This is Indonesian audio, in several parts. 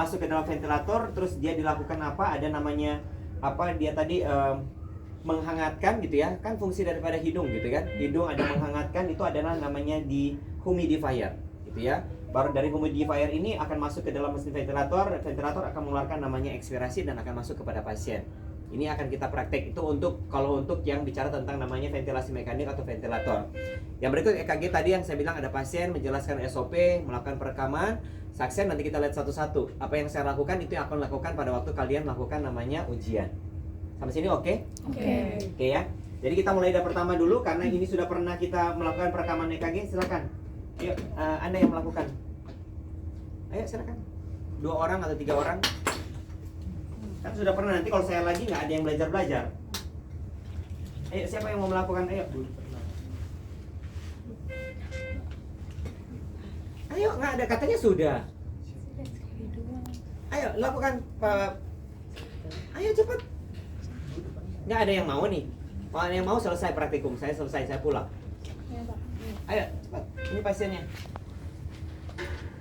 masuk ke dalam ventilator, terus dia dilakukan apa? Ada namanya apa? Dia tadi menghangatkan gitu ya, kan fungsi daripada hidung gitu kan, hidung ada menghangatkan, itu adalah namanya di humidifier gitu ya. Baru dari humidifier ini akan masuk ke dalam mesin ventilator, ventilator akan mengeluarkan namanya ekspirasi dan akan masuk kepada pasien. Ini akan kita praktek itu untuk kalau untuk yang bicara tentang namanya ventilasi mekanik atau ventilator. Yang berikut EKG tadi yang saya bilang ada pasien menjelaskan SOP, melakukan perekaman, saksian nanti kita lihat satu-satu. Apa yang saya lakukan itu yang akan lakukan pada waktu kalian melakukan namanya ujian. Sampai sini oke? Oke ya. Jadi kita mulai dari pertama dulu karena ini sudah pernah kita melakukan perekaman EKG. Silakan. Yuk, Anda yang melakukan. Ayo silakan. 2 orang atau 3 orang. Kan sudah pernah, nanti kalau saya lagi nggak ada yang belajar-belajar. Ayo siapa yang mau melakukan? Ayo. Ayo, nggak ada, katanya sudah. Ayo lakukan Pak. Ayo cepat. Nggak ada yang mau nih. Kalau ada yang mau selesai praktikum, saya selesai, saya pulang. Ayo cepat, ini pasiennya.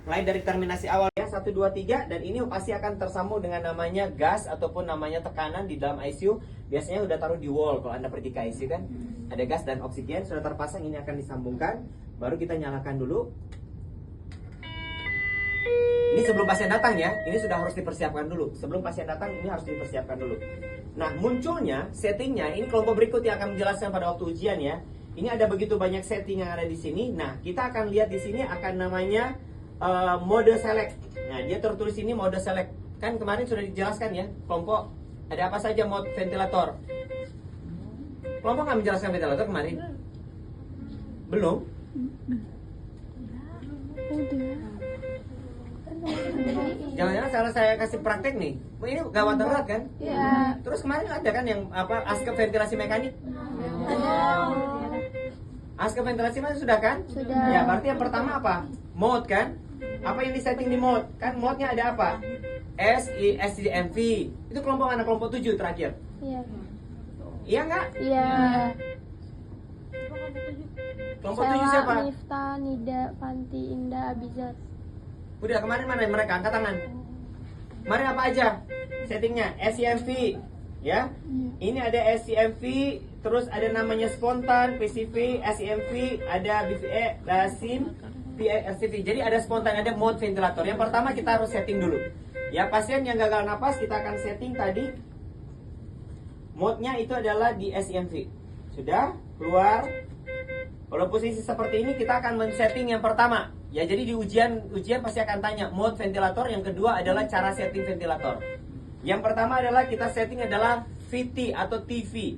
Mulai dari terminasi awal ya, 1, 2, 3. Dan ini pasti akan tersambung dengan namanya gas ataupun namanya tekanan di dalam ICU. Biasanya udah taruh di wall kalau Anda pergi ke ICU kan. Ada gas dan oksigen sudah terpasang, ini akan disambungkan. Baru kita nyalakan dulu. Ini sebelum pasien datang ya, ini sudah harus dipersiapkan dulu. Sebelum pasien datang ini harus dipersiapkan dulu. Nah munculnya settingnya, ini kelompok berikut yang akan menjelaskan pada waktu ujian ya. Ini ada begitu banyak setting yang ada di sini. Nah kita akan lihat di sini akan namanya mode select. Nah dia tertulis ini mode select. Kan kemarin sudah dijelaskan ya kelompok ada apa saja mode ventilator. Kelompok nggak menjelaskan ventilator kemarin? Belum? Jangan-jangan salah saya kasih praktek nih. Ini gawat darurat kan? Iya. Terus kemarin ada kan yang apa askep ventilasi mekanik? Ada. Askep ventilasi mekanik sudah kan? Sudah. Ya berarti yang pertama apa? Mode kan? Apa yang disetting di mode? Kan mode-nya ada apa? SIMV. Itu kelompok mana? Kelompok 7 terakhir. Iya. Iya nggak? Iya. Kelompok 7 siapa? Nifta, Nida, Fanti, Indah, Abizar. Udah kemarin mana mereka? Angkat tangan. Kemarin apa aja settingnya? SCMV ya. Ini ada SCMV, terus ada namanya spontan, PCV, SCMV, ada BVE, SIM, PRCV. Jadi ada spontan, ada mode ventilator. Yang pertama kita harus setting dulu. Ya pasien yang gagal napas kita akan setting tadi. Mode-nya itu adalah di SCMV. Sudah keluar. Kalau posisi seperti ini kita akan men-setting yang pertama. Ya jadi di ujian pasti akan tanya mode ventilator. Yang kedua adalah cara setting ventilator. Yang pertama adalah kita setting adalah VT atau TV,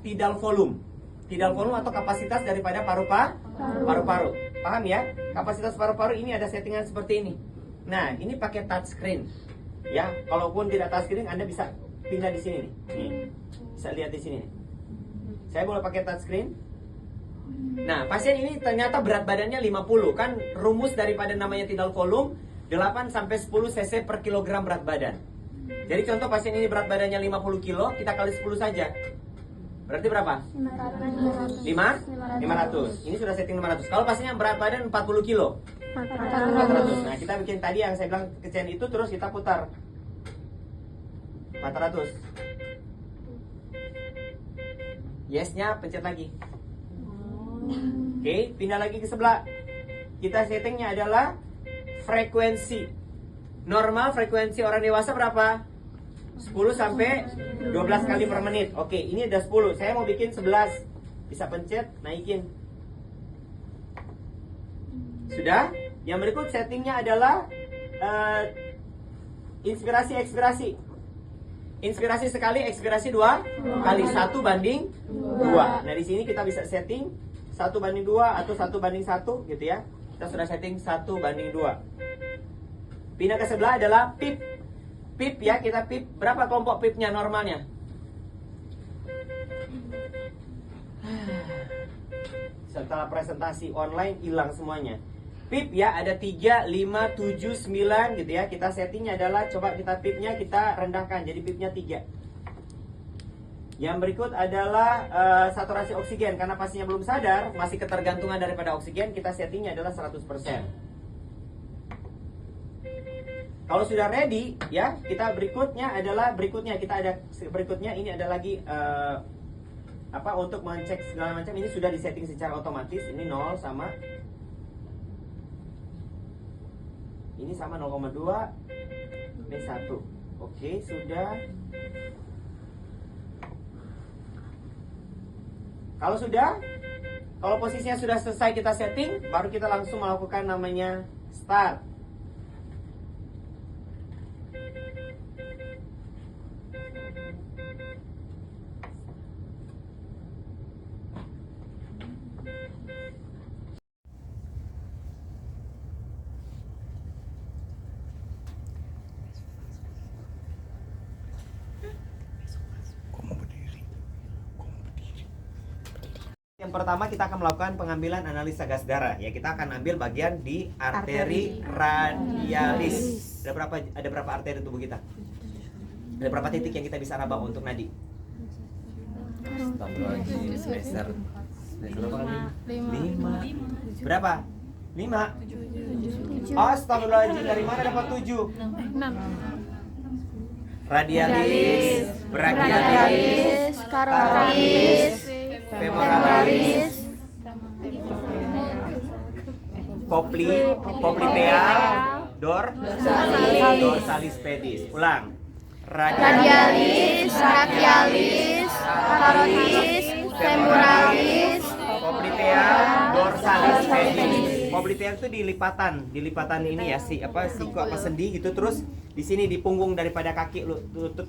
tidal volume. Tidal volume atau kapasitas daripada paru-paru. Paham ya? Kapasitas paru-paru ini ada settingan seperti ini. Nah ini pakai touchscreen. Ya, kalaupun tidak touchscreen Anda bisa pindah di sini nih. Nih, bisa lihat di sini nih. Saya boleh pakai touchscreen. Nah, pasien ini ternyata berat badannya 50. Kan rumus daripada namanya tidal volume 8 sampai 10 cc per kilogram berat badan. Jadi contoh pasien ini berat badannya 50 kilo, kita kali 10 saja. Berarti berapa? 500. Ini sudah setting 500. Kalau pasiennya berat badan 40 kilo 400. Nah, kita bikin tadi yang saya bilang kecil itu terus kita putar 400. Yes-nya pencet lagi. Oke, pindah lagi ke sebelah. Kita settingnya adalah frekuensi. Normal frekuensi orang dewasa berapa? 10 sampai 12 kali per menit. Oke, ini ada 10. Saya mau bikin 11. Bisa pencet, naikin. Sudah? Yang berikut settingnya adalah inspirasi, ekspirasi. Inspirasi sekali, ekspirasi 2 kali. 1 banding 2. Nah, di sini kita bisa setting 1 banding 2 atau 1 banding 1 gitu ya. Kita sudah setting 1 banding 2. Pindah ke sebelah adalah PIP. PIP ya, kita PIP. Berapa kelompok PIP-nya normalnya? Setelah presentasi online hilang semuanya. PIP ya, ada 3, 5, 7, 9 gitu ya. Kita settingnya adalah, coba kita PIP-nya kita rendahkan. Jadi PIP-nya 3. Yang berikut adalah saturasi oksigen. Karena pasiennya belum sadar, masih ketergantungan daripada oksigen, kita settingnya adalah 100%. Kalau sudah ready, ya, kita berikutnya kita ada berikutnya ini ada lagi untuk mengecek segala macam. Ini sudah disetting secara otomatis. Ini 0 sama ini sama 0,2 ini 1. Oke, sudah. Kalau posisinya sudah selesai kita setting, baru kita langsung melakukan namanya start. Yang pertama kita akan melakukan pengambilan analisa gas darah. Ya, kita akan ambil bagian di arteri radialis. Ada berapa arteri tubuh kita? Ada berapa titik yang kita bisa raba untuk nadi? Astagfirullahaladzim, semester berapa kali? 5. Berapa? 5. Astagfirullahaladzim, dari mana dapat 7? 6. Radialis, brachialis, Karotis, femoralis, popliteal, dorsalis pedis. Ulang. radialis, brachialis, karotis, femoralis, popliteal, dorsalis pedis. Popliteal itu di lipatan ini ya, siku sendi gitu, terus di sini di punggung daripada kaki lutut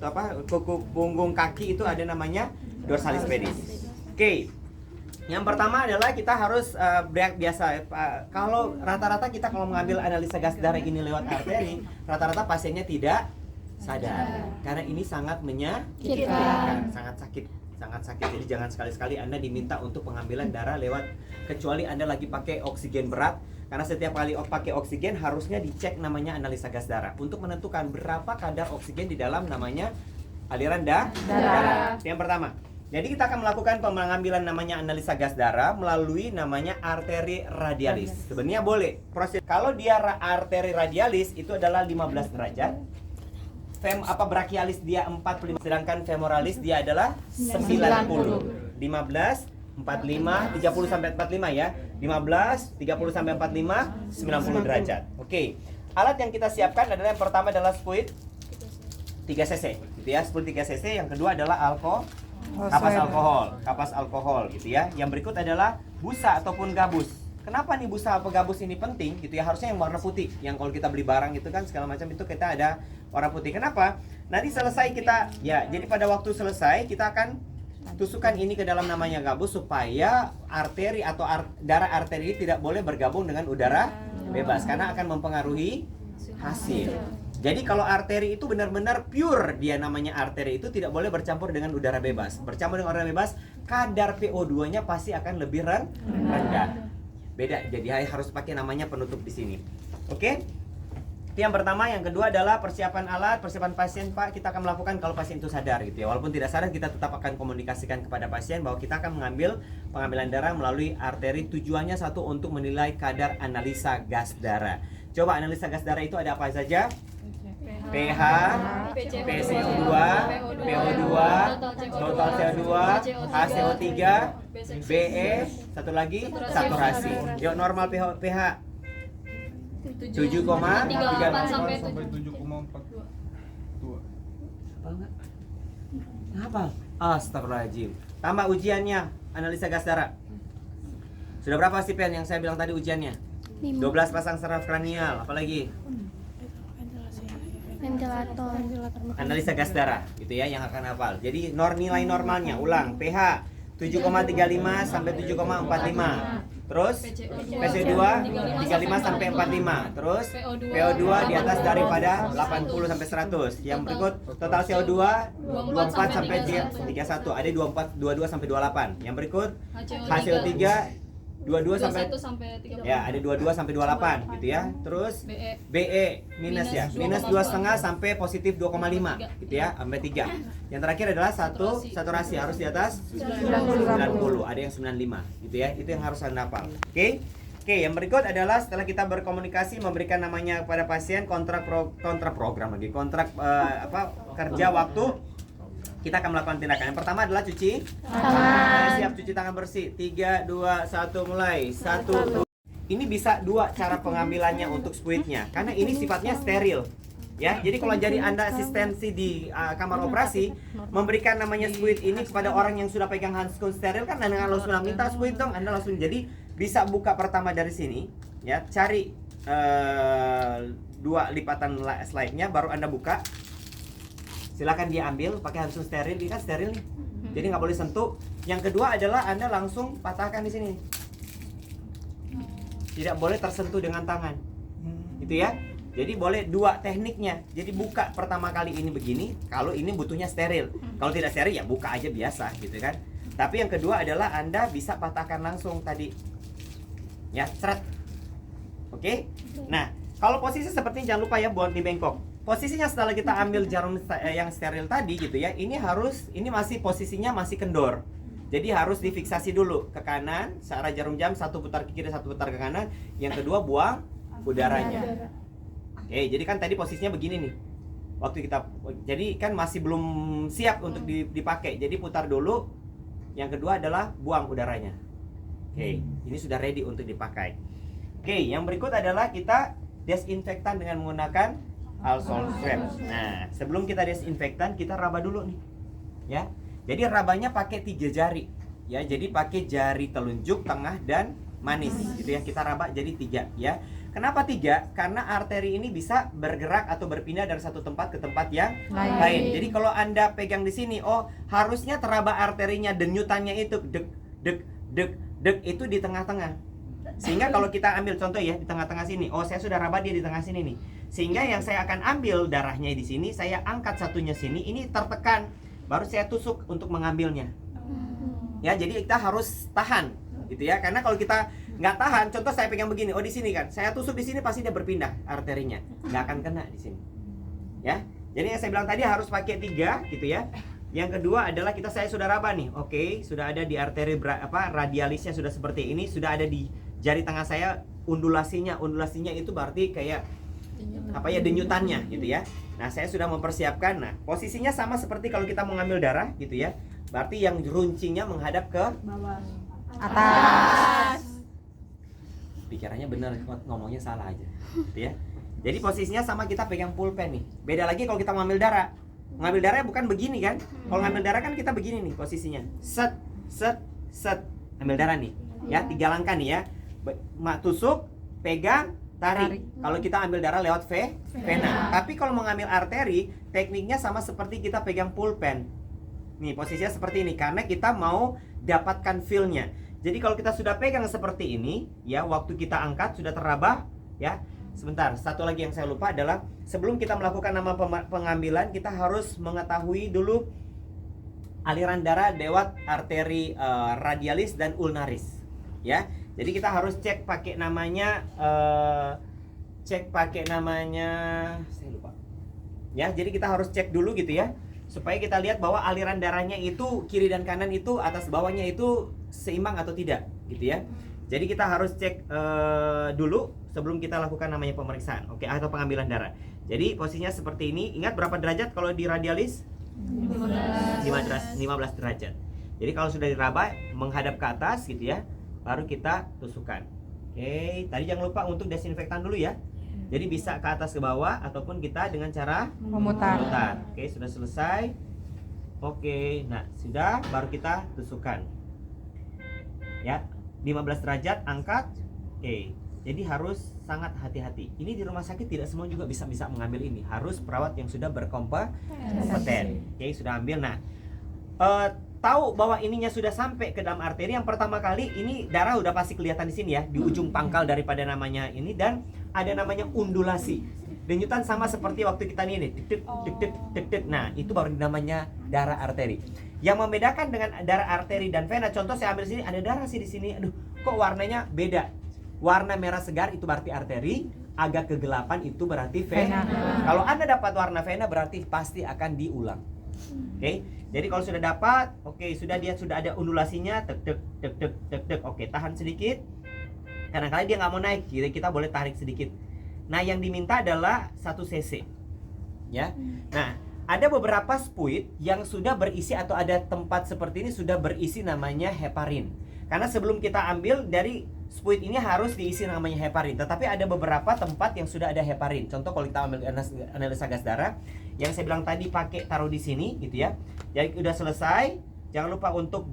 kuku punggung kaki itu ada namanya dorsalis pedis. Oke. Yang pertama adalah kita harus biasa. Kalau rata-rata kita kalau mengambil analisa gas darah ini lewat arteri, rata-rata pasiennya tidak sadar karena ini sangat menyakitkan, sangat sakit. Jadi jangan sekali-sekali Anda diminta untuk pengambilan darah lewat, kecuali Anda lagi pakai oksigen berat, karena setiap kali pakai oksigen harusnya dicek namanya analisa gas darah untuk menentukan berapa kadar oksigen di dalam namanya aliran darah. Yang pertama. Jadi kita akan melakukan pengambilan namanya analisa gas darah melalui namanya arteri radialis. Sebenarnya boleh proses. Kalau dia arteri radialis itu adalah 15 derajat. Brachialis dia 45, sedangkan femoralis dia adalah 90. 15, 45, 30 sampai 45 ya. 15, 30 sampai 45, 90 derajat. Oke. Alat yang kita siapkan adalah yang pertama adalah spuit 3 cc gitu ya. Spuit 3 cc, yang kedua adalah kapas alkohol gitu ya. Yang berikut adalah busa ataupun gabus. Kenapa nih busa atau gabus ini penting gitu ya? Harusnya yang warna putih. Yang kalau kita beli barang itu kan segala macam itu kita ada warna putih. Kenapa? Nanti selesai kita jadi pada waktu selesai kita akan tusukkan ini ke dalam namanya gabus supaya arteri atau darah arteri tidak boleh bergabung dengan udara bebas karena akan mempengaruhi hasil. Jadi kalau arteri itu benar-benar pure, dia namanya arteri itu tidak boleh bercampur dengan udara bebas. Bercampur dengan udara bebas, kadar PO2-nya pasti akan lebih rendah. Beda, jadi harus pakai namanya penutup di sini. Oke? Itu yang pertama. Yang kedua adalah persiapan alat, persiapan pasien, Pak. Kita akan melakukan kalau pasien itu sadar gitu ya. Walaupun tidak sadar, kita tetap akan komunikasikan kepada pasien bahwa kita akan mengambil pengambilan darah melalui arteri. Tujuannya satu, untuk menilai kadar analisa gas darah. Coba analisa gas darah itu ada apa saja? pH, PCO2, PO2, total CO2, HCO3, BE, satu lagi saturasi. Yuk, normal pH 7,3 sampai 7,42. Apa? Astagfirullahaladzim. Tambah ujiannya, analisa gas darah. Sudah berapa sih Pen yang saya bilang tadi ujiannya? 12 pasang saraf kranial, apalagi? Ventilator. Analisa gas darah gitu ya yang akan hafal. Jadi nilai normalnya, ulang, pH 7,35 sampai 7,45. Terus PCO2 35 sampai 45. Terus PO2 di atas daripada 80 sampai 100. Yang berikut total CO2 24 sampai 31. Ada 22 sampai 28. Yang berikut HCO3 22 sampai 30. ya, ada 22 sampai 28 gitu ya. Terus BE minus ya. Minus 2,5 sampai positif 2,5 gitu ya, sampai 3. Yang terakhir adalah saturasi harus di atas 90. Ada yang 95 gitu ya. Itu yang harus Anda hafal. Oke. Oke, yang berikut adalah setelah kita berkomunikasi memberikan namanya kepada pasien kontrak kerja waktu, kita akan melakukan tindakan. Yang pertama adalah cuci tangan. Siap, cuci tangan bersih. 3, 2, 1, mulai. 1, 2. Ini bisa dua cara pengambilannya untuk spuitnya, karena ini sifatnya steril. Ya, jadi kalau jadi Anda asistensi di kamar operasi, memberikan namanya spuit ini kepada orang yang sudah pegang handskun steril kan, Anda langsung minta spuit dong, Anda langsung jadi bisa buka pertama dari sini, ya, cari 2 lipatan slide-nya, baru Anda buka. Silakan dia ambil pakai handskun steril, ini kan steril nih, jadi nggak boleh sentuh. Yang kedua adalah Anda langsung patahkan di sini, tidak boleh tersentuh dengan tangan, gitu ya. Jadi boleh dua tekniknya. Jadi buka pertama kali ini begini, kalau ini butuhnya steril. Kalau tidak steril ya buka aja biasa gitu kan. Tapi yang kedua adalah Anda bisa patahkan langsung tadi. Ya, seret. Oke? Nah, kalau posisi seperti ini jangan lupa ya buat di bengkok. Posisinya setelah kita ambil jarum yang steril tadi gitu ya, ini masih posisinya masih kendor. Jadi harus difiksasi dulu ke kanan, searah jarum jam, 1 putar ke kiri, 1 putar ke kanan. Yang kedua buang udaranya. Oke, jadi kan tadi posisinya begini nih. Jadi kan masih belum siap untuk dipakai. Jadi putar dulu. Yang kedua adalah buang udaranya. Oke, ini sudah ready untuk dipakai. Oke, yang berikut adalah kita desinfektan dengan menggunakan alcohol swab. Nah, sebelum kita desinfektan, kita raba dulu nih. Ya. Jadi rabanya pakai 3 jari. Ya, jadi pakai jari telunjuk, tengah, dan manis. Gitu ya, kita raba jadi 3 ya. Kenapa 3? Karena arteri ini bisa bergerak atau berpindah dari satu tempat ke tempat yang lain. Jadi kalau Anda pegang di sini, oh harusnya teraba arterinya, denyutannya itu dek dek dek dek itu di tengah-tengah. Sehingga kalau kita ambil contoh ya di tengah-tengah sini, oh saya sudah raba dia di tengah sini nih. Sehingga yang saya akan ambil darahnya di sini, saya angkat satunya sini, ini tertekan, baru saya tusuk untuk mengambilnya. Ya, jadi kita harus tahan gitu ya. Karena kalau kita nggak tahan, contoh saya pegang begini, oh di sini kan, saya tusuk di sini pasti dia berpindah arterinya, nggak akan kena di sini, ya. Jadi yang saya bilang tadi harus pakai 3 gitu ya. Yang kedua adalah saya sudah raba nih, oke, sudah ada di arteri radialisnya sudah seperti ini, sudah ada di jari tengah saya undulasinya itu berarti kayak denyutannya gitu ya. Nah saya sudah mempersiapkan, nah posisinya sama seperti kalau kita mau ngambil darah gitu ya, berarti yang runcingnya menghadap ke bawah, atas. Pikirannya bener, ngomongnya salah aja gitu ya. Jadi posisinya sama, kita pegang pulpen nih. Beda lagi kalau kita ngambil darah. Ngambil darah bukan begini kan. Kalau ngambil darah kan kita begini nih posisinya. Set, set, set. Ambil darah nih. Ya, 3 langkah nih ya. Tusuk, pegang, tarik. Kalau kita ambil darah lewat vena. Tapi kalau mengambil arteri, tekniknya sama seperti kita pegang pulpen. Nih, posisinya seperti ini karena kita mau dapatkan feel-nya. Jadi kalau kita sudah pegang seperti ini, ya, waktu kita angkat sudah teraba, ya. Sebentar, satu lagi yang saya lupa adalah sebelum kita melakukan nama pengambilan, kita harus mengetahui dulu aliran darah lewat arteri radialis dan ulnaris, ya. Jadi kita harus cek pakai namanya, saya lupa. Ya, jadi kita harus cek dulu gitu ya, supaya kita lihat bahwa aliran darahnya itu kiri dan kanan itu atas bawahnya itu seimbang atau tidak gitu ya. Jadi kita harus cek dulu sebelum kita lakukan namanya pemeriksaan, oke, atau pengambilan darah. Jadi posisinya seperti ini. Ingat berapa derajat kalau di radialis? 15 derajat. Jadi kalau sudah diraba menghadap ke atas gitu ya, baru kita tusukkan. Oke, tadi jangan lupa untuk desinfektan dulu ya. Jadi bisa ke atas ke bawah ataupun kita dengan cara memutar. Oke, sudah selesai. Oke, nah sudah, baru kita tusukkan. Ya, 15 derajat, angkat. Oke, jadi harus sangat hati-hati. Ini di rumah sakit tidak semua juga bisa mengambil ini. Harus perawat yang sudah berkompeten. Oke, sudah ambil. Nah, tahu bahwa ininya sudah sampai ke dalam arteri. Yang pertama kali ini darah udah pasti kelihatan di sini ya, di ujung pangkal daripada namanya ini, dan ada namanya undulasi. Denyutan sama seperti waktu kita nih, dik. Nah, itu baru namanya darah arteri. Yang membedakan dengan darah arteri dan vena, contoh saya ambil sini, ada darah sih di sini. Aduh, kok warnanya beda? Warna merah segar itu berarti arteri, agak kegelapan itu berarti vena. Kalau Anda dapat warna vena berarti pasti akan diulang. Oke. Jadi kalau sudah dapat, oke, sudah ada undulasinya, tek. Oke, tahan sedikit. Kadang-kadang dia nggak mau naik, jadi kita boleh tarik sedikit. Nah, yang diminta adalah 1 cc. Ya. Nah, ada beberapa spuit yang sudah berisi atau ada tempat seperti ini sudah berisi namanya heparin. Karena sebelum kita ambil dari spuit ini harus diisi namanya heparin. Tetapi ada beberapa tempat yang sudah ada heparin. Contoh kalau kita ambil analisa gas darah, yang saya bilang tadi pakai taruh di sini gitu ya. Jadi udah selesai, jangan lupa untuk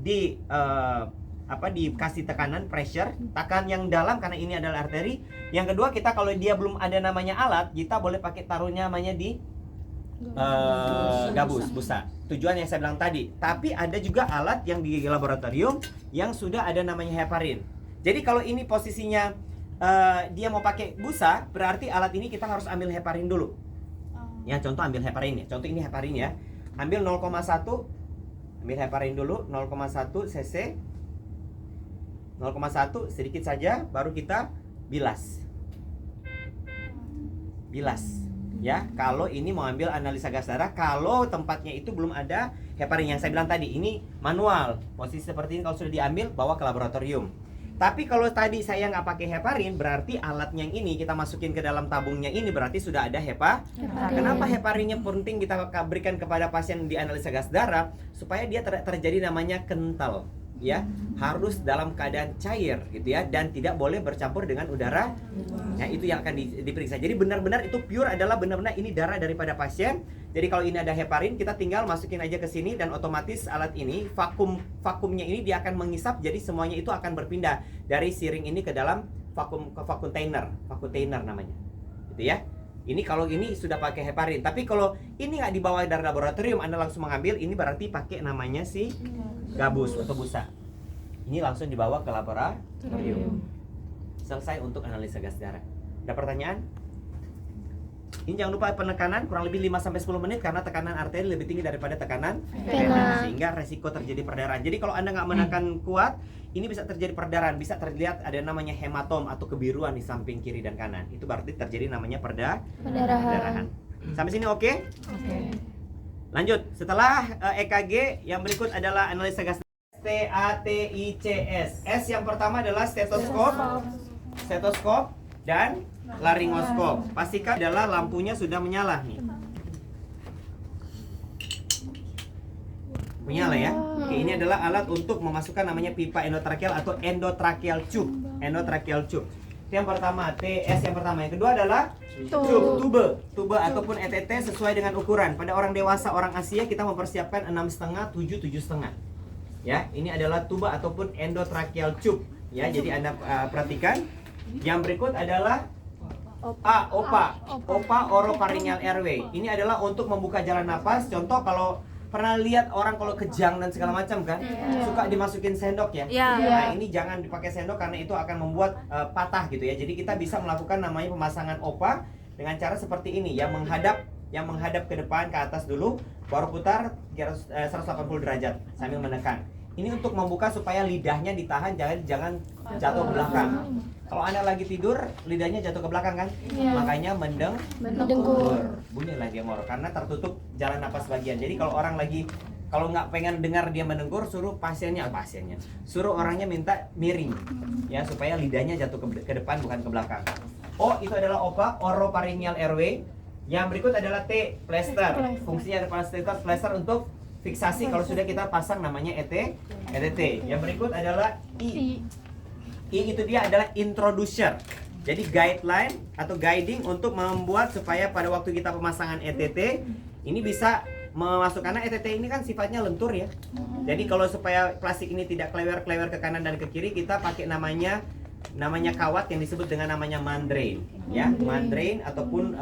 dikasih tekanan pressure, tekan yang dalam karena ini adalah arteri. Yang kedua, kita kalau dia belum ada namanya alat, kita boleh pakai taruhnya namanya di gabus, busa. Tujuan yang saya bilang tadi. Tapi ada juga alat yang di laboratorium yang sudah ada namanya heparin. Jadi kalau ini posisinya dia mau pakai busa, berarti alat ini kita harus ambil heparin dulu. Ya, contoh ambil heparin ya. Contoh ini heparin ya. Ambil 0,1, ambil heparin dulu 0,1 cc. 0,1 sedikit saja, baru kita bilas. Ya, kalau ini mau ambil analisa gas darah, kalau tempatnya itu belum ada heparin yang saya bilang tadi, ini manual. Posisi seperti ini kalau sudah diambil, bawa ke laboratorium. Tapi kalau tadi saya nggak pakai heparin, berarti alatnya yang ini kita masukin ke dalam tabungnya ini berarti sudah ada heparin. Kenapa heparinnya penting kita berikan kepada pasien di analisa gas darah? Supaya dia terjadi namanya kental. Ya, harus dalam keadaan cair gitu ya, dan tidak boleh bercampur dengan udara. Ya, itu yang akan diperiksa. Jadi benar-benar itu pure adalah benar-benar ini darah daripada pasien. Jadi kalau ini ada heparin, kita tinggal masukin aja ke sini dan otomatis alat ini vakumnya ini dia akan mengisap, jadi semuanya itu akan berpindah dari siring ini ke dalam vakum container namanya. Gitu ya. Ini kalau ini sudah pakai heparin. Tapi kalau ini nggak dibawa dari laboratorium, Anda langsung mengambil, ini berarti pakai namanya si gabus atau busa. Ini langsung dibawa ke laboratorium. Selesai untuk analisa gas darah. Ada pertanyaan? Ini jangan lupa penekanan kurang lebih 5-10 menit karena tekanan arteri lebih tinggi daripada tekanan vena, sehingga resiko terjadi perdarahan. Jadi kalau Anda nggak menekan kuat, ini bisa terjadi perdarahan, bisa terlihat ada namanya hematom atau kebiruan di samping kiri dan kanan. Itu berarti terjadi namanya perdarahan. Sampai sini oke? Oke. Lanjut, setelah EKG yang berikut adalah analisa gas TATICS. S yang pertama adalah stetoskop dan laringoskop. Pastikan adalah lampunya sudah menyala nih. Menyala ya. Oke, ini adalah alat untuk memasukkan namanya pipa endotrakeal atau endotracheal tube. Endotracheal tube. Itu yang pertama, TS yang pertama. Yang kedua adalah tube ataupun ETT sesuai dengan ukuran. Pada orang dewasa, orang Asia kita mempersiapkan 6,5, 7, 7,5. Ya, ini adalah tube ataupun endotracheal tube. Ya, jadi Anda perhatikan. Yang berikut adalah OPA oropharyngeal airway. Ini adalah untuk membuka jalan nafas. Contoh kalau pernah lihat orang kalau kejang dan segala macam kan, suka dimasukin sendok ya. Nah, ini jangan dipakai sendok karena itu akan membuat patah gitu ya. Jadi kita bisa melakukan namanya pemasangan OPA dengan cara seperti ini, yang menghadap ke depan ke atas dulu, baru putar 180 derajat sambil menekan. Ini untuk membuka supaya lidahnya ditahan, jangan jatuh ke belakang. Kalau Anda lagi tidur, lidahnya jatuh ke belakang kan? Makanya mendengkur. Bunyilah dia ngorok karena tertutup jalan napas bagian. Jadi kalau orang kalau nggak pengen dengar dia mendengkur, suruh suruh orangnya minta miring ya, supaya lidahnya jatuh ke depan bukan ke belakang. Itu adalah OPA oropharyngeal airway. Yang berikut adalah T plaster. Fungsinya adalah plaster untuk fiksasi kalau sudah kita pasang namanya ETT. Yang berikut adalah I itu dia adalah introducer. Jadi guideline atau guiding untuk membuat supaya pada waktu kita pemasangan ETT ini bisa memasukkan, karena ETT ini kan sifatnya lentur ya. Jadi kalau supaya plastik ini tidak klewer-klewer ke kanan dan ke kiri, kita pakai namanya kawat yang disebut dengan namanya mandrain ya, mandrain ataupun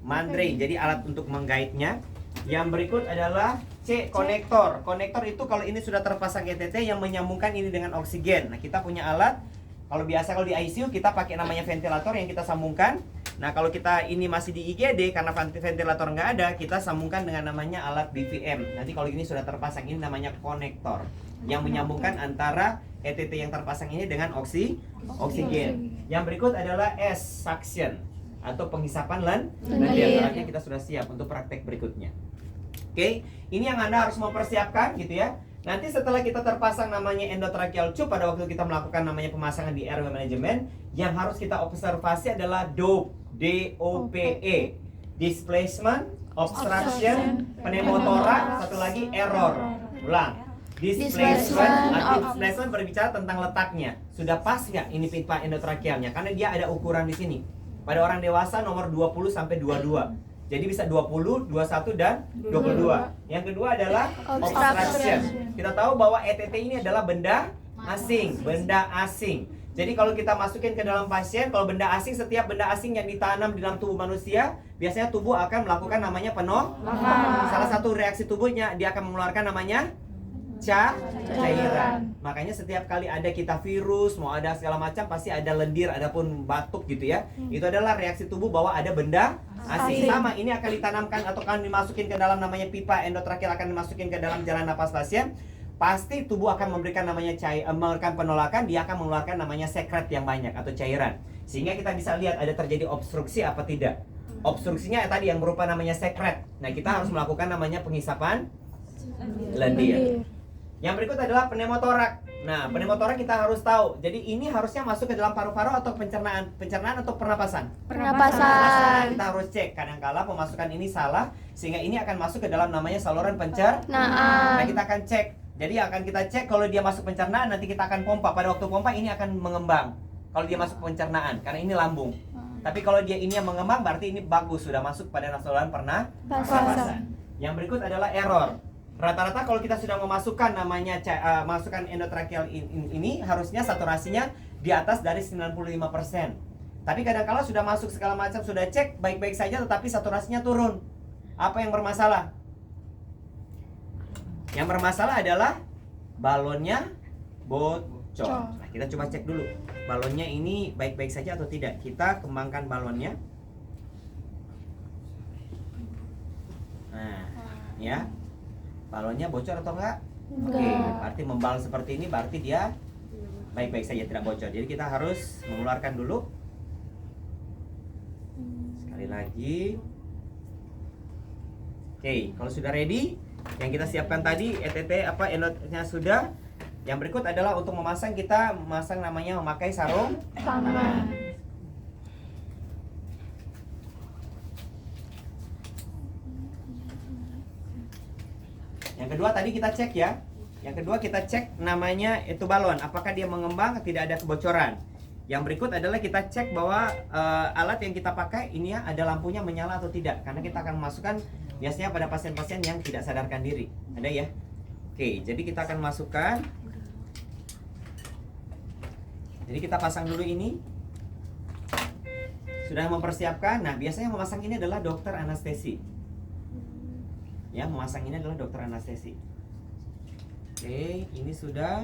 mandrain. Jadi alat untuk mengguide-nya. Yang berikut adalah C, konektor. Konektor itu kalau ini sudah terpasang ETT yang menyambungkan ini dengan oksigen. Nah, kita punya alat. Kalau biasa kalau di ICU kita pakai namanya ventilator yang kita sambungkan. Nah, kalau kita ini masih di IGD karena ventilator nggak ada, kita sambungkan dengan namanya alat BVM. Nanti kalau ini sudah terpasang, ini namanya konektor yang menyambungkan antara ETT yang terpasang ini dengan oksigen. Yang berikut adalah S, suction atau penghisapan lendir. Alatnya kita sudah siap untuk praktek berikutnya. Oke, ini yang Anda harus mempersiapkan gitu ya. Nanti setelah kita terpasang namanya endotracheal tube, pada waktu kita melakukan namanya pemasangan di airway management, yang harus kita observasi adalah DOPE, D-O-P-E, displacement, obstruction, pneumotoraks, satu lagi error. Ulang. Displacement, displacement berbicara tentang letaknya. Sudah pas nggak ini pipa endotrachealnya? Karena dia ada ukuran di sini. Pada orang dewasa nomor 20 sampai 22. Jadi bisa 20, 21 dan 22. Yang kedua adalah obstruction. Kita tahu bahwa ETT ini adalah benda asing, benda asing. Jadi kalau kita masukin ke dalam pasien, kalau benda asing, setiap benda asing yang ditanam di dalam tubuh manusia, biasanya tubuh akan melakukan namanya penolakan. Salah satu reaksi tubuhnya, dia akan mengeluarkan namanya cairan. Makanya setiap kali ada kita virus, mau ada segala macam, pasti ada lendir, adapun batuk gitu ya. Itu adalah reaksi tubuh bahwa ada benda asing. Sama, ini akan ditanamkan atau akan dimasukin ke dalam namanya pipa endotracheal, akan dimasukin ke dalam jalan napas pasien. Pasti tubuh akan memberikan namanya memberikan penolakan, dia akan mengeluarkan namanya sekret yang banyak atau cairan. Sehingga kita bisa lihat ada terjadi obstruksi apa tidak. Obstruksinya tadi yang berupa namanya sekret. Nah, kita harus melakukan namanya pengisapan lendir. Yang berikut adalah pneumotoraks. Nah, pneumotoraks kita harus tahu. Jadi ini harusnya masuk ke dalam paru-paru atau pencernaan atau pernapasan? Pernapasan. Kita harus cek. Kadang-kala pemasukan ini salah sehingga ini akan masuk ke dalam namanya saluran pencernaan. Nah, kita akan cek. Jadi akan kita cek kalau dia masuk pencernaan, nanti kita akan pompa. Pada waktu pompa ini akan mengembang. Kalau dia masuk pencernaan, karena ini lambung. Tapi kalau dia ini yang mengembang, berarti ini bagus, sudah masuk pada saluran pernapasan. Yang berikut adalah error. Rata-rata kalau kita sudah memasukkan namanya masukkan endotracheal ini harusnya saturasinya di atas dari 95%. Tapi kadang-kala sudah masuk segala macam, sudah cek baik-baik saja tetapi saturasinya turun. Apa yang bermasalah? Yang bermasalah adalah balonnya bocor. Nah, kita coba cek dulu. Balonnya ini baik-baik saja atau tidak. Kita kembangkan balonnya. Nah, ya. Balonnya bocor atau enggak? Oke, berarti membal seperti ini berarti dia baik-baik saja, tidak bocor. Jadi kita harus mengeluarkan dulu. Sekali lagi. Oke, kalau sudah ready, yang kita siapkan tadi ETT endotnya sudah. Yang berikut adalah untuk memasang, kita memasang namanya memakai sarung tangan. Yang kedua tadi kita cek ya. Yang kedua kita cek namanya itu balon, apakah dia mengembang, tidak ada kebocoran. Yang berikut adalah kita cek bahwa alat yang kita pakai ini ya ada lampunya menyala atau tidak. Karena kita akan memasukkan biasanya pada pasien-pasien yang tidak sadarkan diri. Ada ya? Oke, jadi kita akan masukkan. Jadi kita pasang dulu ini. Sudah mempersiapkan. Nah, biasanya memasang ini adalah dokter anestesi. Ya, memasang ini adalah dokter anestesi. Oke, ini sudah.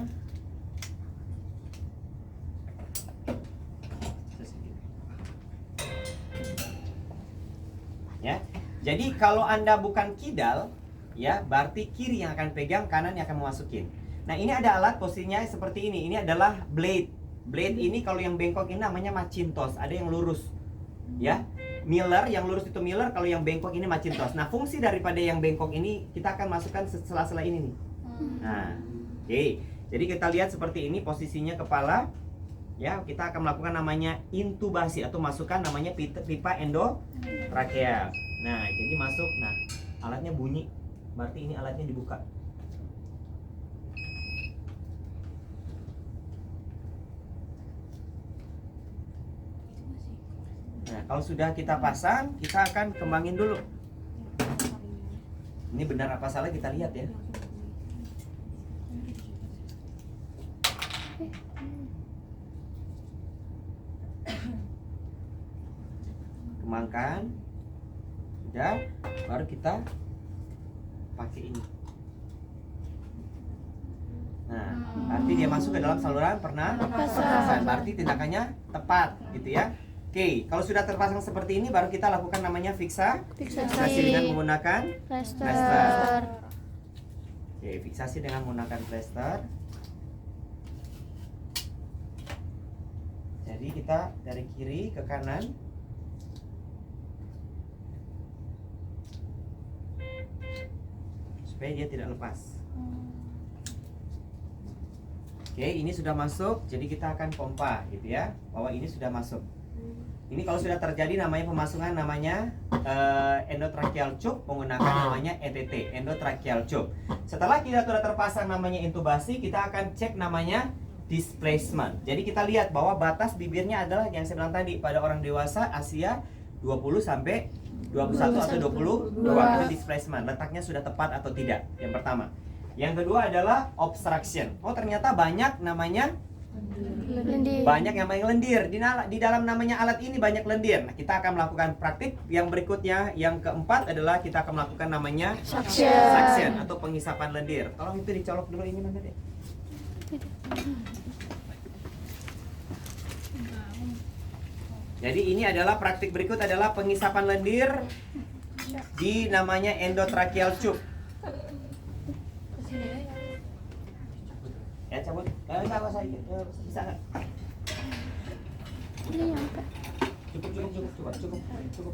Ya. Jadi kalau Anda bukan kidal, ya, berarti kiri yang akan pegang, kanan yang akan memasukin. Nah, ini ada alat posisinya seperti ini. Ini adalah blade. Blade ini kalau yang bengkok ini namanya Macintosh, ada yang lurus. Ya. Miller, yang lurus itu Miller, kalau yang bengkok ini Macintosh. Nah, fungsi daripada yang bengkok ini kita akan masukkan sela-sela ini nih. Nah, oke. Jadi kita lihat seperti ini posisinya kepala. Ya, kita akan melakukan namanya intubasi atau masukkan namanya pipa endotracheal. Nah, jadi masuk. Nah, alatnya bunyi. Berarti ini alatnya dibuka. Nah, kalau sudah kita pasang, kita akan kembangin dulu. Ini benar apa salah kita lihat ya. Kembangkan. Sudah, baru kita pakai ini. Nah, berarti dia masuk ke dalam saluran pernapasan. Berarti tindakannya tepat, gitu ya. Oke, kalau sudah terpasang seperti ini, baru kita lakukan namanya fiksasi dengan menggunakan plester. Oke, fiksasi dengan menggunakan plester. Jadi kita dari kiri ke kanan. Supaya dia tidak lepas. Oke, ini sudah masuk, jadi kita akan pompa gitu ya, bahwa ini sudah masuk. Ini kalau sudah terjadi namanya pemasungan namanya endotracheal tube menggunakan namanya ETT, endotracheal tube. Setelah kita sudah terpasang namanya intubasi, kita akan cek namanya displacement. Jadi kita lihat bahwa batas bibirnya adalah yang saya bilang tadi, pada orang dewasa Asia 20 sampai 21 atau 22 itu displacement, letaknya sudah tepat atau tidak, yang pertama. Yang kedua adalah obstruction. Oh, ternyata banyak namanya Lendir. banyak yang namanya lendir di dalam namanya alat ini, banyak lendir. Nah, kita akan melakukan praktik yang berikutnya. Yang keempat adalah kita akan melakukan namanya suction atau penghisapan lendir. Tolong itu dicolok dulu ini mana deh. Jadi ini adalah praktik berikut adalah penghisapan lendir di namanya endotracheal tube. Ya cabut, enggak usah bisa nggak? Cukup.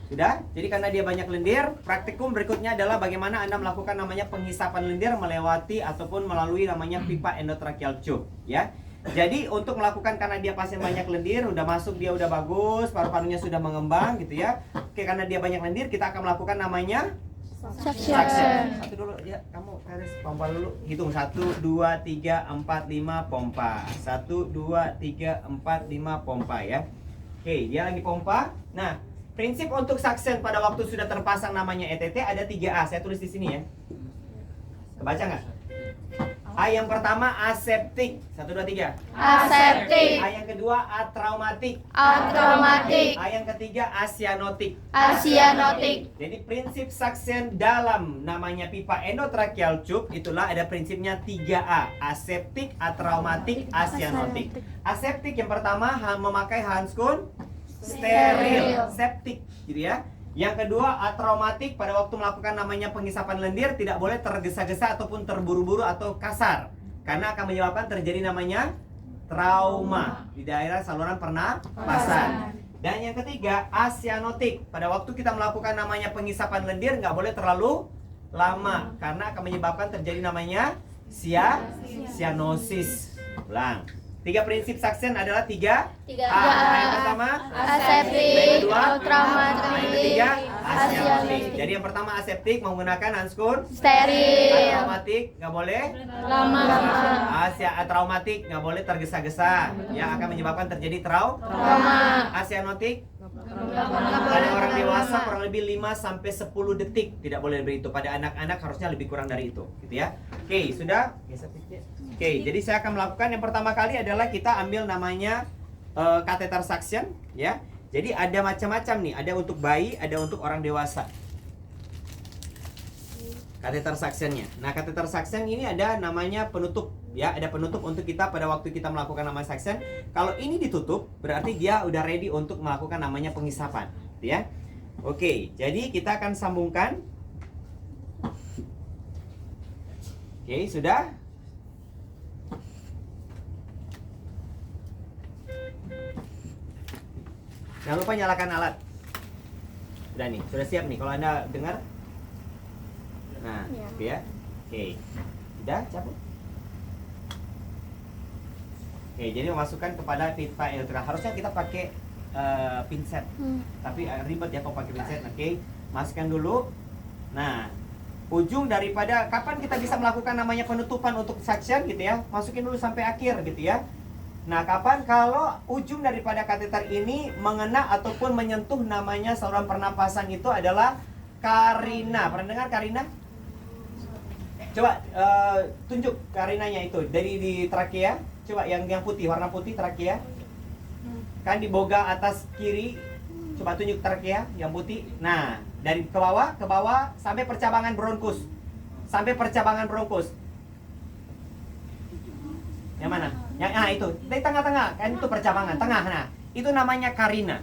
Sudah? Jadi karena dia banyak lendir, praktikum berikutnya adalah bagaimana Anda melakukan namanya penghisapan lendir melewati ataupun melalui namanya pipa endotracheal tube, ya. Jadi untuk melakukan, karena dia pasien banyak lendir, udah masuk, dia udah bagus, paru-parunya sudah mengembang gitu ya. Oke, karena dia banyak lendir, kita akan melakukan namanya suction. Satu dulu ya, kamu harus pompa dulu. Hitung 1 2 3 4 5 pompa. 1 2 3 4 5 pompa ya. Oke, dia lagi pompa. Nah, prinsip untuk suction pada waktu sudah terpasang namanya ETT ada 3A. Saya tulis di sini ya. Kebaca nggak? A yang pertama aseptik. 1 2 3. Aseptik. A yang kedua atraumatik. Atraumatik. A yang ketiga asianotik. Asianotik. Jadi prinsip suction dalam namanya pipa endotracheal tube itulah ada prinsipnya 3A. Aseptik, atraumatik, asianotik. Aseptik yang pertama memakai handskun steril, septik gitu ya. Yang kedua atraumatik, pada waktu melakukan namanya penghisapan lendir tidak boleh tergesa-gesa ataupun terburu-buru atau kasar, karena akan menyebabkan terjadi namanya trauma di daerah saluran pernapasan. Dan yang ketiga asianotik, pada waktu kita melakukan namanya penghisapan lendir nggak boleh terlalu lama, karena akan menyebabkan terjadi namanya cyanosis. Ulang. 3 prinsip suction adalah 3 A. Yang pertama Aseptik. yang kedua Atraumatik. yang ketiga asianotik. Asianotik. Jadi yang pertama aseptik menggunakan handskun Steril. atraumatik nggak boleh Lama-lama. traumatik nggak boleh tergesa-gesa, yang akan menyebabkan terjadi Trauma. asianotik pada orang dewasa kurang lebih 5 sampai 10 detik, tidak boleh lebih itu. Pada anak-anak harusnya lebih kurang dari itu, gitu ya. Oke, sudah? Oke, jadi saya akan melakukan yang pertama kali adalah kita ambil namanya catheter suction, ya. Jadi ada macam-macam nih, ada untuk bayi, ada untuk orang dewasa. Catheter suctionnya. Nah, catheter suction ini ada namanya penutup, ya. Ada penutup untuk kita pada waktu kita melakukan namanya suction. Kalau ini ditutup, berarti dia udah ready untuk melakukan namanya penghisapan, ya. Oke, jadi kita akan sambungkan. Oke, sudah. Jangan lupa nyalakan alat. Sudah nih, sudah siap nih kalau Anda dengar. Nah, gitu ya. Oke. Sudah, cabut. Oke, jadi memasukkan kepada pipa elektrika. Harusnya kita pakai pinset. Tapi ribet ya kalau pakai pinset. Oke, masukkan dulu. Nah, ujung daripada kapan kita bisa melakukan namanya penutupan untuk suction gitu ya. Masukin dulu sampai akhir gitu ya. Nah, kapan kalau ujung daripada kateter ini mengena ataupun menyentuh namanya saluran pernapasan itu adalah karina. Pernah dengar karina? Coba tunjuk karinanya itu dari di trakea. Coba yang putih, warna putih trakea. Kan di boga atas kiri. Coba tunjuk trakea yang putih. Nah, dari ke bawah sampai percabangan bronkus. Sampai percabangan bronkus. Yang mana? Yang itu, dari tengah-tengah, kan itu percabangan tengah. Nah, itu namanya karina.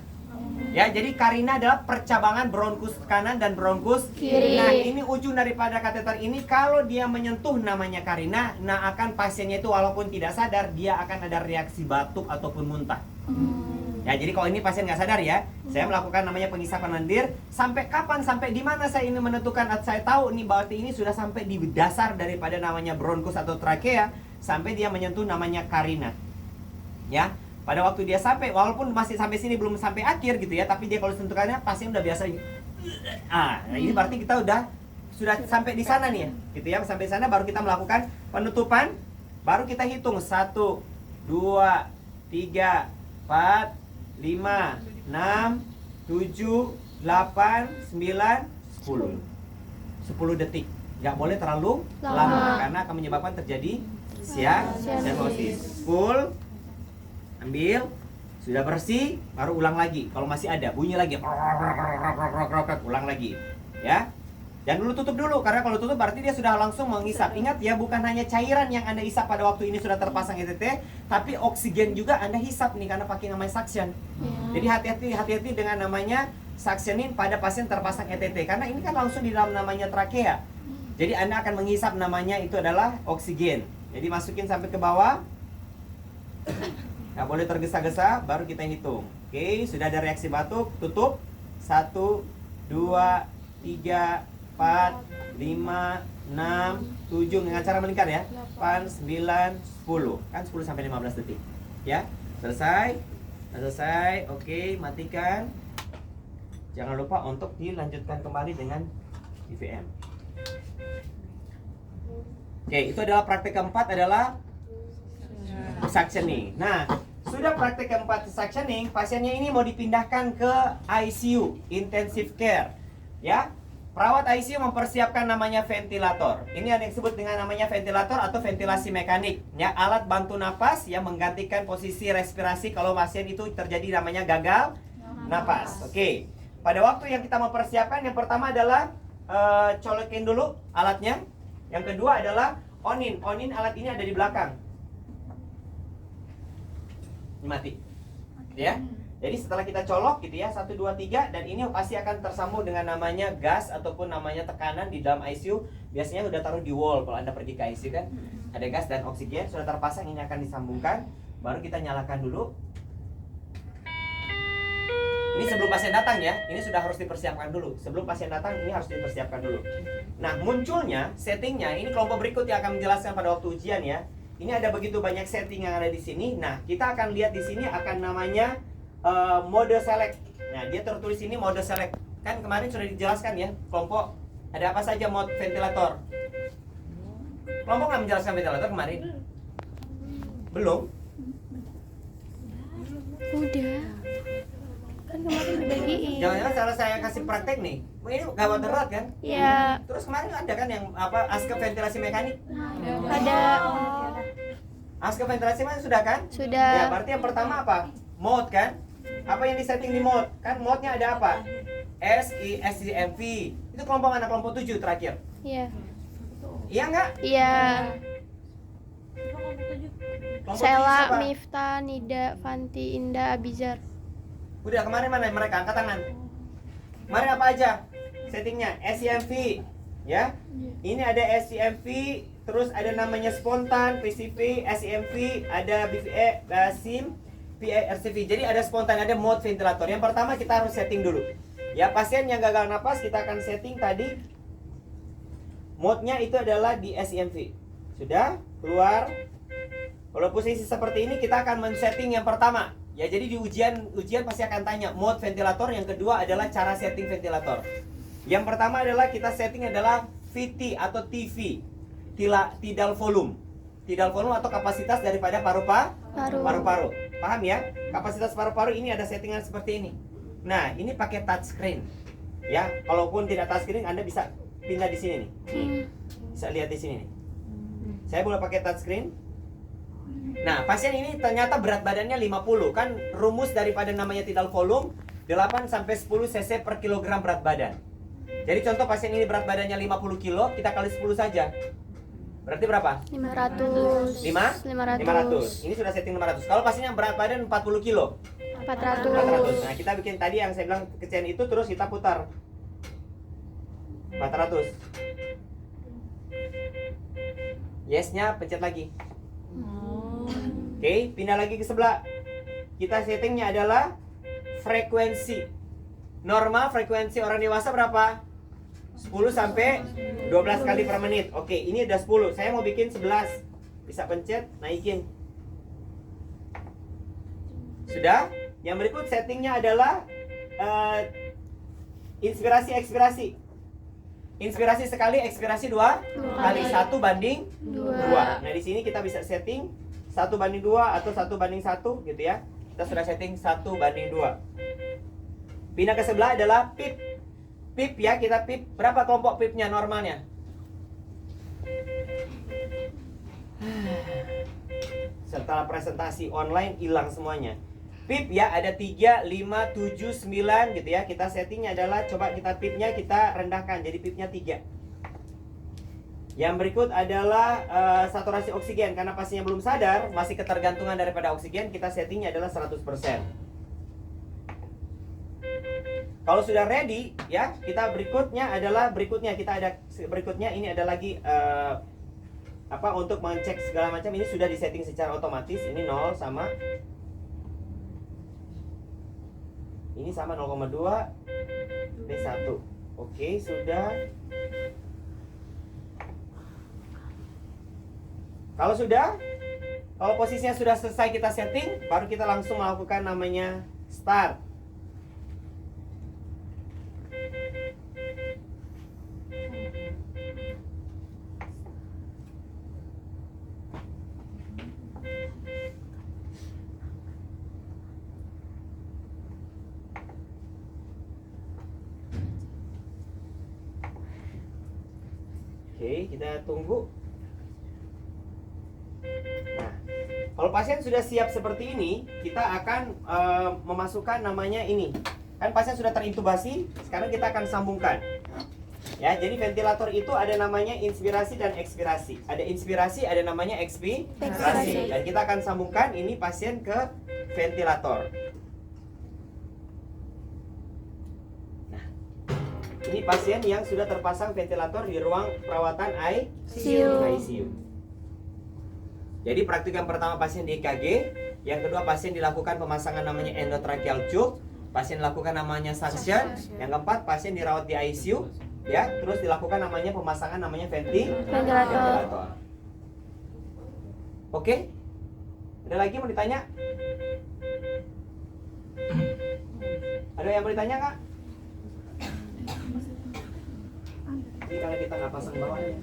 Ya, jadi karina adalah percabangan bronkus kanan dan bronkus kiri. Nah, ini ujung daripada kateter ini kalau dia menyentuh namanya karina, nah akan pasiennya itu walaupun tidak sadar dia akan ada reaksi batuk ataupun muntah. Ya, jadi kalau ini pasien nggak sadar ya, saya melakukan namanya pengisapan lendir. Sampai kapan, sampai di mana saya ini menentukan, atau saya tahu nih berarti ini sudah sampai di dasar daripada namanya bronkus atau trakea, sampai dia menyentuh namanya karina. Ya, pada waktu dia sampai, walaupun masih sampai sini belum sampai akhir gitu ya, tapi dia kalau sentuhannya pasien udah biasa. Nah ini berarti kita sudah sampai di sana nih ya, gitu ya. Sampai sana baru kita melakukan penutupan, baru kita hitung 1, 2, 3, 4, 5, 6, 7, 8, 9, 10 detik. Nggak boleh terlalu lama karena akan menyebabkan terjadi cyanosis. Full, ambil, sudah bersih, baru ulang lagi. Kalau masih ada, bunyi lagi, ulang lagi, ya. Dan dulu tutup dulu, karena kalau tutup berarti dia sudah langsung mengisap. Ingat ya, bukan hanya cairan yang Anda isap pada waktu ini sudah terpasang ETT, tapi oksigen juga Anda hisap nih karena pakai namanya suction. Jadi hati-hati dengan namanya suctioning pada pasien terpasang ETT, karena ini kan langsung di dalam namanya trakea. Jadi Anda akan mengisap namanya itu adalah oksigen. Jadi masukin sampai ke bawah. Nggak boleh tergesa-gesa, baru kita hitung. Oke, sudah ada reaksi batuk, tutup. 1, 2, 3, 4, 5, 6, 7 dengan cara melingkar ya. 8, 9, 10. Kan 10 sampai 15 detik. Ya, selesai. Oke, matikan. Jangan lupa untuk dilanjutkan kembali dengan IVM. Oke, itu adalah praktek keempat adalah suctioning. Nah, sudah praktek keempat suctioning, pasiennya ini mau dipindahkan ke ICU, intensive care. Ya, perawat ICU mempersiapkan namanya ventilator. Ini ada yang disebut dengan namanya ventilator atau ventilasi mekanik. Ya, alat bantu napas yang menggantikan posisi respirasi kalau pasien itu terjadi namanya gagal napas. Oke. Pada waktu yang kita mempersiapkan, yang pertama adalah colokin dulu alatnya. Yang kedua adalah onin. Onin alat ini ada di belakang. Ini mati. Ya. Jadi setelah kita colok gitu ya, 1, 2, 3, dan ini pasti akan tersambung dengan namanya gas ataupun namanya tekanan di dalam ICU. Biasanya udah taruh di wall kalau Anda pergi ke ICU kan. Ada gas dan oksigen sudah terpasang, ini akan disambungkan. Baru kita nyalakan dulu. Ini sebelum pasien datang ya, ini sudah harus dipersiapkan dulu. Sebelum pasien datang ini harus dipersiapkan dulu. Nah, munculnya settingnya, ini kelompok berikut yang akan menjelaskan pada waktu ujian ya. Ini ada begitu banyak setting yang ada di sini. Nah, kita akan lihat di sini akan namanya mode select. Nah, dia tertulis ini mode select. Kan kemarin sudah dijelaskan ya, kelompok ada apa saja mode ventilator. Kelompok nggak menjelaskan ventilator kemarin? Belum? Udah. Kan kemarin dibagiin. Jangan-jangan salah saya kasih praktek nih. Ini gawat darurat kan? Iya. Terus kemarin ada kan yang apa askep ventilasi mekanik? Ada. Askep ventilasi mekanik sudah kan? Sudah. Ya, berarti yang pertama apa? Mode kan? Apa yang disetting di mode? Kan mode-nya ada apa? SIMV. Itu kelompok mana? Kelompok 7 terakhir. Iya. Iya nggak? Iya. Kelompok 7 Sela, siapa? Mifta, Nida, Fanti, Indah, Abizar. Udah, kemarin mana mereka? Angkat tangan. Kemarin apa aja settingnya? SIMV. Ya. Ini ada SIMV, terus ada namanya spontan, PCV, SIMV, ada BVE, SIM, PRCV. Jadi ada spontan, ada mode ventilator. Yang pertama kita harus setting dulu. Ya, pasien yang gagal napas kita akan setting tadi. Mode-nya itu adalah di SIMV. Sudah, keluar. Kalau posisi seperti ini kita akan men-setting yang pertama. Ya, jadi di ujian pasti akan tanya mode ventilator. Yang kedua adalah cara setting ventilator. Yang pertama adalah kita setting adalah VT atau TV, tidal volume. Tidal volume atau kapasitas daripada paru-paru. Paham ya? Kapasitas paru-paru ini ada settingan seperti ini. Nah, ini pakai touchscreen. Ya, kalaupun tidak touchscreen Anda bisa pindah di sini nih. Bisa lihat di sini nih. Saya boleh pakai touchscreen. Nah, pasien ini ternyata berat badannya 50. Kan rumus daripada namanya tidal volume 8 sampai 10 cc per kilogram berat badan. Jadi contoh pasien ini berat badannya 50 kilo, kita kali 10 saja. Berarti berapa? 500. 500. Ini sudah setting 500. Kalau pasiennya berat badan 40 kilo, 400. Nah, kita bikin tadi yang saya bilang kecil itu terus kita putar 400. Yes-nya pencet lagi. Oke, pindah lagi ke sebelah. kita settingnya adalah frekuensi. Normal frekuensi orang dewasa berapa? 10 sampai 12 kali per menit. Oke, ini udah 10. Saya mau bikin 11. Bisa pencet, naikin. Sudah? Yang berikut settingnya adalah inspirasi ekspirasi. Inspirasi sekali, ekspirasi 2 kali. 1 banding 2. Nah, di sini kita bisa setting 1 banding 2 atau 1 banding 1 gitu ya. Kita sudah setting 1 banding 2. Pindah ke sebelah adalah pip. Pip ya, kita pip. Berapa kelompok pipnya normalnya? Setelah presentasi online hilang semuanya. Pip ya, ada 3, 5, 7, 9 gitu ya. Kita settingnya adalah, coba kita pipnya kita rendahkan jadi pipnya 3. Yang berikut adalah saturasi oksigen. Karena pasiennya belum sadar, masih ketergantungan daripada oksigen, kita settingnya adalah 100%. Kalau sudah ready ya, kita berikutnya ini ada lagi untuk mengecek segala macam. Ini sudah disetting secara otomatis. Ini 0 sama ini sama 0,2, ini 1. Oke, sudah. Kalau posisinya sudah selesai kita setting, baru kita langsung melakukan namanya start. Oke, kita tunggu. Nah, kalau pasien sudah siap seperti ini, kita akan memasukkan namanya ini. Kan pasien sudah terintubasi, sekarang kita akan sambungkan. Ya, jadi ventilator itu ada namanya inspirasi dan ekspirasi. Ada inspirasi, ada namanya ekspirasi. Dan kita akan sambungkan ini pasien ke ventilator. Ini pasien yang sudah terpasang ventilator di ruang perawatan ICU. Jadi praktik yang pertama pasien di EKG, yang kedua pasien dilakukan pemasangan namanya endotracheal tube, pasien dilakukan namanya suction, yang keempat pasien dirawat di ICU, ya, terus dilakukan namanya pemasangan namanya ventilator. Oke? Ada lagi mau ditanya? Ada yang mau ditanya Kak? Ini karena kita nggak pasang bawahnya.